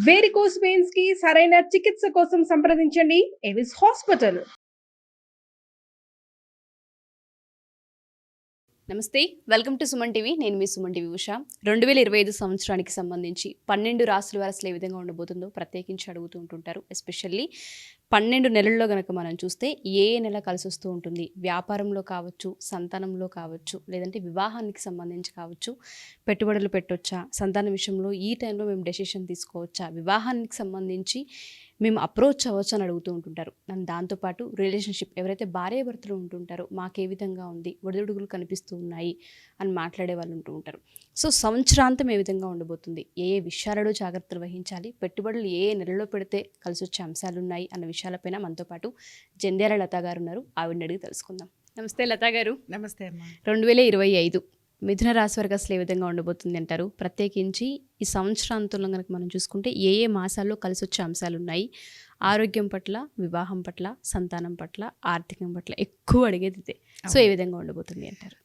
Varicose veins కి సరైన చికిత్స కోసం సంప్రదించండి ఎవిస్ హాస్పిటల్. నమస్తే, వెల్కమ్ టు సుమన్ టీవీ. నేను మీ సుమన్ టీవీ ఉష. 2025 సంవత్సరానికి సంబంధించి 12 రాశుల వారు అసలు ఏ విధంగా ఉండబోతుందో ప్రత్యేకించి అడుగుతూ ఉంటుంటారు. ఎస్పెషల్లీ 12 నెలల్లో కనుక మనం చూస్తే ఏ నెల కలిసి వస్తూ ఉంటుంది, వ్యాపారంలో కావచ్చు, సంతానంలో కావచ్చు, లేదంటే వివాహానికి సంబంధించి కావచ్చు, పెట్టుబడులు పెట్టొచ్చా, సంతానం విషయంలో ఈ టైంలో మేము డెసిషన్ తీసుకోవచ్చా, వివాహానికి సంబంధించి మేము అప్రోచ్ అవ్వచ్చు అని అడుగుతూ ఉంటుంటారు. అండ్ దాంతోపాటు రిలేషన్షిప్ ఎవరైతే భార్యాభర్తలు ఉంటుంటారో మాకు ఏ విధంగా ఉంది, ఒడిదుడుగులు కనిపిస్తూ ఉన్నాయి అని మాట్లాడే వాళ్ళు ఉంటూ ఉంటారు. సో సంవత్సరాంతం ఏ విధంగా ఉండబోతుంది, ఏ విషయాలలో జాగ్రత్తలు వహించాలి, పెట్టుబడులు ఏ నెలలో పెడితే కలిసి వచ్చే అంశాలు ఉన్నాయి అన్న విషయాలపైన మనతో పాటు జంధ్యాల లతా గారు ఉన్నారు. ఆవిడని అడిగి తెలుసుకుందాం. నమస్తే లతా గారు. నమస్తే అమ్మా. 2025 మిథున రాశి వారికి అసలు ఏ విధంగా ఉండబోతుంది అంటారు? ప్రత్యేకించి ఈ సంవత్సరాంతంలో కనుక మనం చూసుకుంటే ఏ ఏ మాసాల్లో కలిసి వచ్చే అంశాలు ఉన్నాయి, ఆరోగ్యం పట్ల, వివాహం పట్ల, సంతానం పట్ల, ఆర్థికం పట్ల ఎక్కువ అడిగేది ఇదే. సో ఏ విధంగా ఉండబోతుంది అంటారు?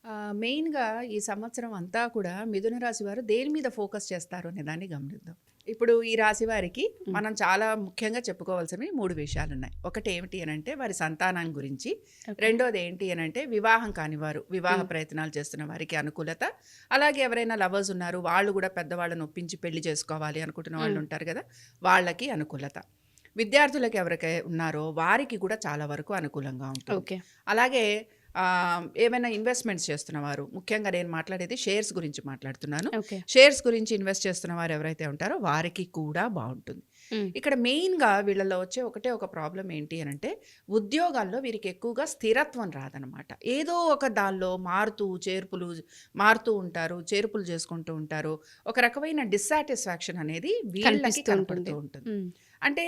మెయిన్గా ఈ సంవత్సరం అంతా కూడా మిథున రాశి వారు దేని మీద ఫోకస్ చేస్తారు అనే దాన్ని గమనిద్దాం. ఇప్పుడు ఈ రాశి వారికి మనం చాలా ముఖ్యంగా చెప్పుకోవాల్సినవి 3 విషయాలు ఉన్నాయి. ఒకటి ఏమిటి అని అంటే వారి సంతానం గురించి, రెండోది ఏంటి అని అంటే వివాహం కాని వారు, వివాహ ప్రయత్నాలు చేస్తున్న వారికి అనుకూలత, అలాగే ఎవరైనా లవర్స్ ఉన్నారు వాళ్ళు కూడా పెద్దవాళ్ళని ఒప్పించి పెళ్లి చేసుకోవాలి అనుకుంటున్న వాళ్ళు ఉంటారు కదా, వాళ్ళకి అనుకూలత. విద్యార్థులకు ఎవరికై ఉన్నారో వారికి కూడా చాలా వరకు అనుకూలంగా ఉంటుంది. అలాగే ఏమైనా ఇన్వెస్ట్మెంట్స్ చేస్తున్నవారు, ముఖ్యంగా నేను మాట్లాడేది షేర్స్ గురించి మాట్లాడుతున్నాను. షేర్స్ గురించి ఇన్వెస్ట్ చేస్తున్న వారు ఎవరైతే ఉంటారో వారికి కూడా బాగుంటుంది. ఇక్కడ మెయిన్గా వీళ్ళలో వచ్చే ఒక ప్రాబ్లం ఏంటి అని అంటే ఉద్యోగాల్లో వీరికి ఎక్కువగా స్థిరత్వం రాదనమాట. ఏదో ఒక దానిలో మారుతూ ఉంటారు, చేర్పులు చేసుకుంటూ ఉంటారు. ఒక రకమైన డిస్సాటిస్ఫాక్షన్ అనేది వీళ్ళకి కనపడుతూ ఉంటుంది. అంటే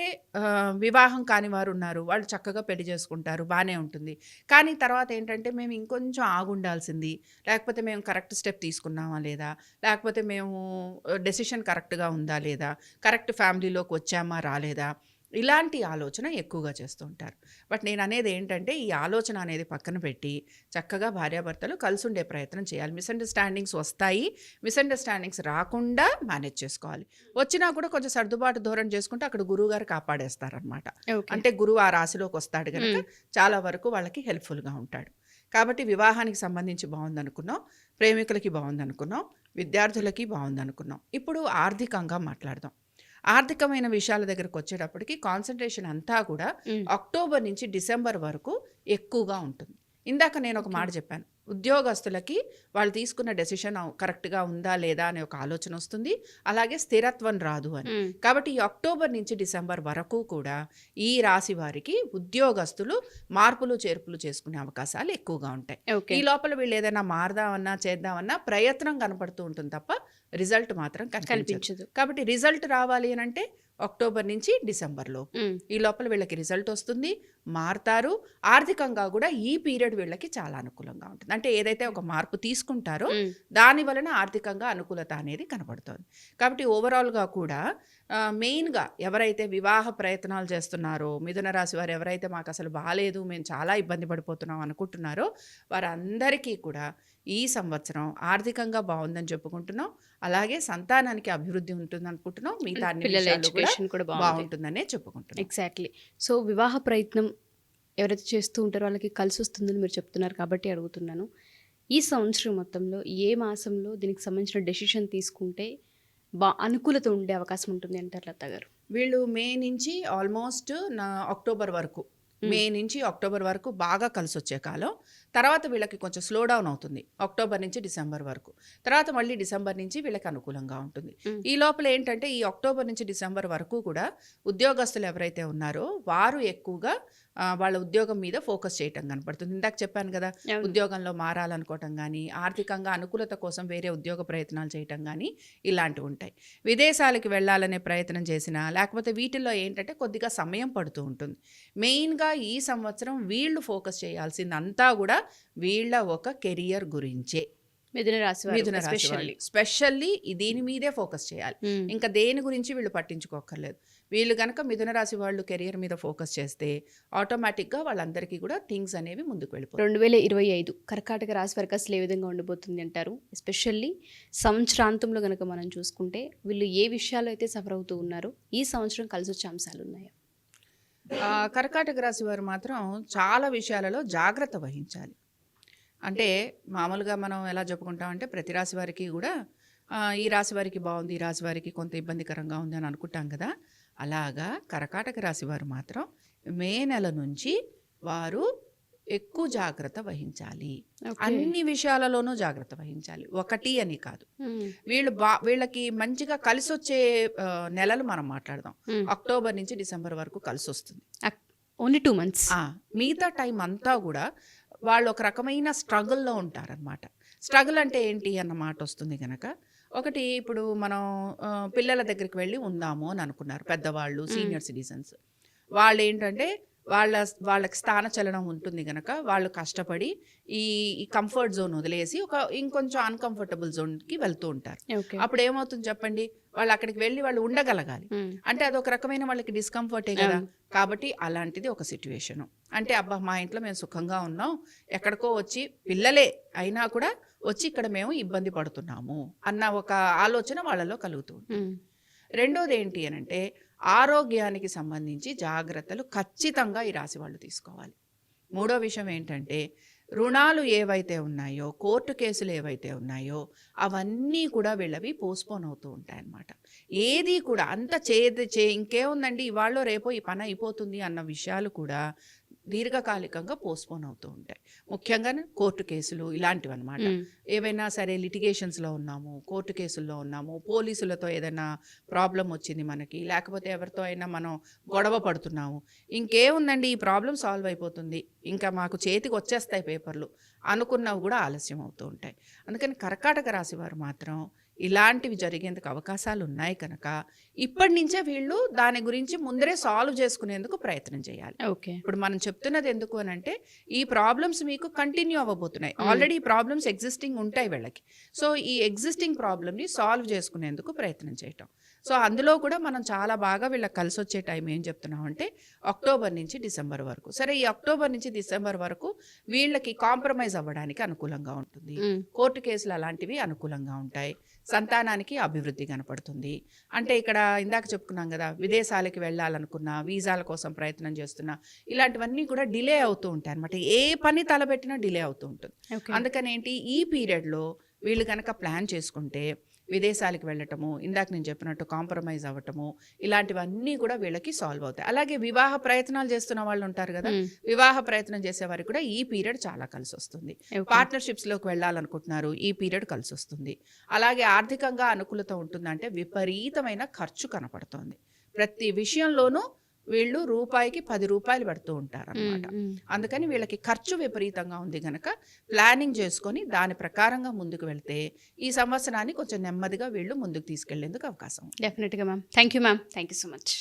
వివాహం కాని వారు ఉన్నారు, వాళ్ళు చక్కగా పెళ్లి చేసుకుంటారు, బాగానే ఉంటుంది. కానీ తర్వాత ఏంటంటే మేము ఇంకొంచెం ఆగుండాల్సింది, లేకపోతే మేము కరెక్ట్ స్టెప్ తీసుకున్నామా లేదా, లేకపోతే మేము డెసిషన్ కరెక్ట్గా ఉందా లేదా, కరెక్ట్ ఫ్యామిలీలోకి వచ్చామా రాలేదా, ఇలాంటి ఆలోచన ఎక్కువగా చేస్తూ ఉంటారు. బట్ నేను అనేది ఏంటంటే ఈ ఆలోచన అనేది పక్కన పెట్టి చక్కగా భార్యాభర్తలు కలిసి ఉండే ప్రయత్నం చేయాలి. మిస్అండర్స్టాండింగ్స్ వస్తాయి, మిస్అండర్స్టాండింగ్స్ రాకుండా మేనేజ్ చేసుకోవాలి. వచ్చినా కూడా కొంచెం సర్దుబాటు ధోరణి చేసుకుంటే అక్కడ గురువు గారు కాపాడేస్తారనమాట. అంటే గురువు ఆ రాశిలోకి వస్తాడు కనుక చాలా వరకు వాళ్ళకి హెల్ప్ఫుల్గా ఉంటాడు. కాబట్టి వివాహానికి సంబంధించి బాగుందనుకున్నాం, ప్రేమికులకి బాగుందనుకున్నాం, విద్యార్థులకి బాగుందనుకున్నాం. ఇప్పుడు ఆర్థికంగా మాట్లాడదాం. ఆర్థికమైన విషయాల దగ్గరకు వచ్చేటప్పటికి కాన్సన్ట్రేషన్ అంతా కూడా అక్టోబర్ నుంచి డిసెంబర్ వరకు ఎక్కువగా ఉంటుంది. ఇందాక నేను ఒక మాట చెప్పాను, ఉద్యోగస్తులకి వాళ్ళు తీసుకున్న డెసిషన్ కరెక్ట్గా ఉందా లేదా అనే ఒక ఆలోచన వస్తుంది, అలాగే స్థిరత్వం రాదు అని. కాబట్టి ఈ అక్టోబర్ నుంచి డిసెంబర్ వరకు కూడా ఈ రాశి వారికి ఉద్యోగస్తులు మార్పులు చేర్పులు చేసుకునే అవకాశాలు ఎక్కువగా ఉంటాయి. ఈ లోపల వీళ్ళు ఏదైనా మారదామన్నా చేద్దామన్నా ప్రయత్నం కనపడుతూ ఉంటుంది తప్ప రిజల్ట్ మాత్రం కనిపించదు. కాబట్టి రిజల్ట్ రావాలి అని అంటే అక్టోబర్ నుంచి డిసెంబర్లో ఈ లోపల వీళ్ళకి రిజల్ట్ వస్తుంది, మారుతారు. ఆర్థికంగా కూడా ఈ పీరియడ్ వీళ్ళకి చాలా అనుకూలంగా ఉంటుంది. అంటే ఏదైతే ఒక మార్పు తీసుకుంటారో దాని వలన ఆర్థికంగా అనుకూలత అనేది కనబడుతుంది. కాబట్టి ఓవరాల్గా కూడా మెయిన్గా ఎవరైతే వివాహ ప్రయత్నాలు చేస్తున్నారో, మిథున రాశి వారు ఎవరైతే మాకు అసలు బాగాలేదు, మేము చాలా ఇబ్బంది పడిపోతున్నాం అనుకుంటున్నారో వారందరికీ కూడా ఈ సంవత్సరం ఆర్థికంగా బాగుందని చెప్పుకుంటున్నాం. అలాగే సంతానానికి అభివృద్ధి ఉంటుంది అనుకుంటున్నాం, మిగతా ఎడ్యుకేషన్ కూడా బాగుంటుందనే చెప్పుకుంటున్నాం. ఎగ్జాక్ట్లీ. సో వివాహ ప్రయత్నం ఎవరైతే చేస్తూ ఉంటారో వాళ్ళకి కలిసి వస్తుందని మీరు చెప్తున్నారు కాబట్టి అడుగుతున్నాను. ఈ సంవత్సరం మొత్తంలో ఏ మాసంలో దీనికి సంబంధించిన డెసిషన్ తీసుకుంటే అనుకూలత ఉండే అవకాశం ఉంటుంది అంటారు లతా గారు? వీళ్ళు మే నుంచి ఆల్మోస్ట్ అక్టోబర్ వరకు, మే నుంచి అక్టోబర్ వరకు బాగా కలిసి వచ్చే కాలం. తర్వాత వీళ్ళకి కొంచెం స్లో డౌన్ అవుతుంది అక్టోబర్ నుంచి డిసెంబర్ వరకు. తర్వాత మళ్ళీ డిసెంబర్ నుంచి వీళ్ళకి అనుకూలంగా ఉంటుంది. ఈ లోపల ఏంటంటే ఈ అక్టోబర్ నుంచి డిసెంబర్ వరకు కూడా ఉద్యోగస్తులు ఎవరైతే ఉన్నారో వారు ఎక్కువగా వాళ్ళ ఉద్యోగం మీద ఫోకస్ చేయటం కనపడుతుంది. ఇందాక చెప్పాను కదా, ఉద్యోగంలో మారాలనుకోవటం కానీ, ఆర్థికంగా అనుకూలత కోసం వేరే ఉద్యోగ ప్రయత్నాలు చేయటం కానీ ఇలాంటివి ఉంటాయి. విదేశాలకు వెళ్ళాలనే ప్రయత్నం చేసినా లేకపోతే వీటిల్లో ఏంటంటే కొద్దిగా సమయం పడుతూ ఉంటుంది. మెయిన్గా ఈ సంవత్సరం వీళ్ళు ఫోకస్ చేయాల్సిందంతా కూడా వీళ్ళ ఒక కెరియర్ గురించే. మిథున రాశి వారు మిథున రాశి వాళ్ళు స్పెషల్లీ దీని మీదే ఫోకస్ చేయాలి. ఇంకా దేని గురించి వీళ్ళు పట్టించుకోక్కర్లేదు. వీళ్ళు కనుక మిథున రాశి వాళ్ళు కెరియర్ మీద ఫోకస్ చేస్తే ఆటోమేటిక్గా వాళ్ళందరికీ కూడా థింగ్స్ అనేవి ముందుకు వెళ్ళిపోతాయి. 2025 కర్కాటక రాశి వారికి అసలు ఏ విధంగా ఉండబోతుంది అంటారు? ఎస్పెషల్లీ సంవత్సరాంతంలో కనుక మనం చూసుకుంటే వీళ్ళు ఏ విషయాలు అయితే సఫర్ అవుతూ ఉన్నారో ఈ సంవత్సరం కలిసి వచ్చే అంశాలు ఉన్నాయా? కర్కాటక రాశి వారు మాత్రం చాలా విషయాలలో జాగ్రత్త వహించాలి. అంటే మామూలుగా మనం ఎలా చెప్పుకుంటామంటే ప్రతి రాశి వారికి కూడా ఈ రాశి వారికి బాగుంది, ఈ రాశి వారికి కొంత ఇబ్బందికరంగా ఉంది అని అనుకుంటాం కదా. అలాగా కర్కాటక రాశి వారు మాత్రం మే నెల నుంచి వారు ఎక్కువ జాగ్రత్త వహించాలి. అన్ని విషయాలలోనూ జాగ్రత్త వహించాలి, ఒకటి అని కాదు. వీళ్ళకి మంచిగా కలిసి వచ్చే నెలలు మనం మాట్లాడదాం. అక్టోబర్ నుంచి డిసెంబర్ వరకు కలిసి వస్తుంది. Only 2 months. మిగతా టైం అంతా కూడా వాళ్ళు ఒక రకమైన స్ట్రగుల్లో ఉంటారనమాట. స్ట్రగుల్ అంటే ఏంటి అన్న మాట వస్తుంది కనుక, ఒకటి ఇప్పుడు మనం పిల్లల దగ్గరికి వెళ్ళి ఉందాము అని అనుకున్నారు పెద్దవాళ్ళు, సీనియర్ సిటిజన్స్. వాళ్ళు ఏంటంటే వాళ్ళకి స్థానచలనం ఉంటుంది కనుక వాళ్ళు కష్టపడి ఈ కంఫర్ట్ జోన్ వదిలేసి ఇంకొంచెం అన్కంఫర్టబుల్ జోన్కి వెళ్తూ ఉంటారు. అప్పుడు ఏమవుతుంది చెప్పండి, వాళ్ళు అక్కడికి వెళ్ళి వాళ్ళు ఉండగలగాలి. అంటే అదొక రకమైన వాళ్ళకి డిస్కంఫర్టే కదా. కాబట్టి అలాంటిది ఒక సిచ్యువేషను. అంటే అబ్బా మా ఇంట్లో మేము సుఖంగా ఉన్నాం, ఎక్కడికో వచ్చి పిల్లలే అయినా కూడా వచ్చి ఇక్కడ మేము ఇబ్బంది పడుతున్నాము అన్న ఒక ఆలోచన వాళ్ళలో కలుగుతూ ఉంటుంది. రెండోది ఏంటి అని అంటే ఆరోగ్యానికి సంబంధించి జాగ్రత్తలు ఖచ్చితంగా ఈ రాశి వాళ్ళు తీసుకోవాలి. మూడో విషయం ఏంటంటే రుణాలు ఏవైతే ఉన్నాయో, కోర్టు కేసులు ఏవైతే ఉన్నాయో అవన్నీ కూడా వీళ్ళవి పోస్ట్పోన్ అవుతూ ఉంటాయన్నమాట. ఏది కూడా అంత ఇంకేముందండి ఇవాళ రేపో ఈ పని అయిపోతుంది అన్న విషయాలు కూడా దీర్ఘకాలికంగా పోస్ట్పోన్ అవుతూ ఉంటాయి. ముఖ్యంగా కోర్టు కేసులు ఇలాంటివి అనమాట. ఏవైనా సరే లిటిగేషన్స్లో ఉన్నాము, కోర్టు కేసుల్లో ఉన్నాము, పోలీసులతో ఏదైనా ప్రాబ్లం వచ్చింది మనకి, లేకపోతే ఎవరితో అయినా మనం గొడవ పడుతున్నాము, ఇంకేముందండి ఈ ప్రాబ్లం సాల్వ్ అయిపోతుంది, ఇంకా మాకు చేతికి వచ్చేస్తాయి పేపర్లు అనుకున్నవి కూడా ఆలస్యం అవుతూ ఉంటాయి. అందుకని కర్కాటక రాశి వారు మాత్రం ఇలాంటివి జరిగేందుకు అవకాశాలు ఉన్నాయి కనుక ఇప్పటి నుంచే వీళ్ళు దాని గురించి ముందరే సాల్వ్ చేసుకునేందుకు ప్రయత్నం చేయాలి. ఇప్పుడు మనం చెప్తున్నది ఎందుకు అని అంటే ఈ ప్రాబ్లమ్స్ మీకు కంటిన్యూ అవ్వబోతున్నాయి. ఆల్రెడీ ఈ ప్రాబ్లమ్స్ ఎగ్జిస్టింగ్ ఉంటాయి వీళ్ళకి. సో ఈ ఎగ్జిస్టింగ్ ప్రాబ్లమ్ని సాల్వ్ చేసుకునేందుకు ప్రయత్నం చేయటం. సో అందులో కూడా మనం చాలా బాగా వీళ్ళకి కలిసి వచ్చే టైం ఏం చెప్తున్నాం అంటే అక్టోబర్ నుంచి డిసెంబర్ వరకు. సరే ఈ అక్టోబర్ నుంచి డిసెంబర్ వరకు వీళ్ళకి కాంప్రమైజ్ అవ్వడానికి అనుకూలంగా ఉంటుంది. కోర్టు కేసులు అలాంటివి అనుకూలంగా ఉంటాయి. సంతానానికి అభివృద్ధి కనపడుతుంది. అంటే ఇక్కడ ఇందాక చెప్పుకున్నాం కదా, విదేశాలకి వెళ్ళాలనుకున్నా, వీసాల కోసం ప్రయత్నం చేస్తున్నా, ఇలాంటివన్నీ కూడా డిలే అవుతూ ఉంటాయి అనమాట. ఏ పని తలపెట్టినా డిలే అవుతూ ఉంటుంది. అందుకని ఏంటి ఈ పీరియడ్లో వీళ్ళు కనుక ప్లాన్ చేసుకుంటే విదేశాలకు వెళ్ళటము, ఇందాక నేను చెప్పినట్టు కాంప్రమైజ్ అవ్వటము, ఇలాంటివన్నీ కూడా వీళ్ళకి సాల్వ్ అవుతాయి. అలాగే వివాహ ప్రయత్నాలు చేస్తున్న వాళ్ళు ఉంటారు కదా, వివాహ ప్రయత్నం చేసే వారికి కూడా ఈ పీరియడ్ చాలా కలిసి వస్తుంది. పార్ట్నర్షిప్స్లోకి వెళ్ళాలనుకుంటున్నారు, ఈ పీరియడ్ కలిసి వస్తుంది. అలాగే ఆర్థికంగా అనుకూలత ఉంటుందంటే విపరీతమైన ఖర్చు కనపడుతుంది. ప్రతి విషయంలోనూ వీళ్ళు రూపాయికి 10 రూపాయలు పెడుతూ ఉంటారు అన్నమాట. అందుకని వీళ్ళకి ఖర్చు విపరీతంగా ఉంది కనుక ప్లానింగ్ చేసుకొని దాని ప్రకారంగా ముందుకు వెళ్తే ఈ సంవత్సరాన్ని కొంచెం నెమ్మదిగా వీళ్ళు ముందుకు తీసుకెళ్లేందుకు అవకాశం. డెఫినెట్గా ma'am. Thank you ma'am. Thank you so much.